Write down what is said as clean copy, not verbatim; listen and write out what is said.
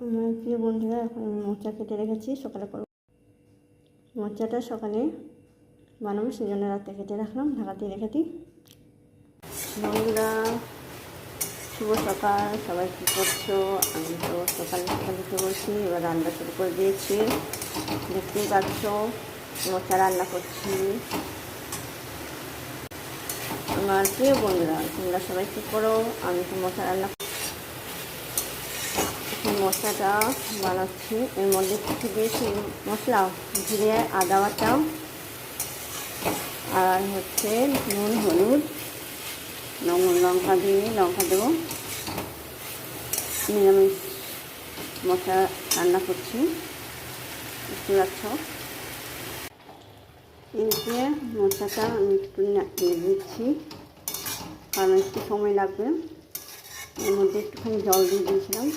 আমার প্রিয় বন্ধুরা, এখন আমি মোচা কেটে রেখেছি, সকালে করব। মোচাটা সকালে বানাবো, সেই জন্য রাতে কেটে রাখলাম, ঢাকা দিয়ে রেখে দিই। বন্ধুরা, শুভ সকাল। সবাই কী করছো? আমি তো সকালে উঠে বলছি, এবার রান্না শুরু করে দিয়েছি। দেখতেই পাচ্ছ, মোচা রান্না করছি। আমার প্রিয় বন্ধুরা, তোমরা সবাই কী করো? আমি তো মোচা রান্না মশলাটা বানাচ্ছি। এর মধ্যে কিছু দিয়েছি মশলা, জিরে, আদা বাটা, আর হচ্ছে নুন, হলুদ, লঙ্কা দিয়ে লঙ্কা দেবো। নিরামিষ মশলা রান্না করছি, বুঝতে পারছ। এদিকে মশলাটা আমি একটু নেড়ে দিচ্ছি, কারণ একটু সময় লাগবে। এর মধ্যে একটুখানি জল দিয়ে দিয়েছিলাম।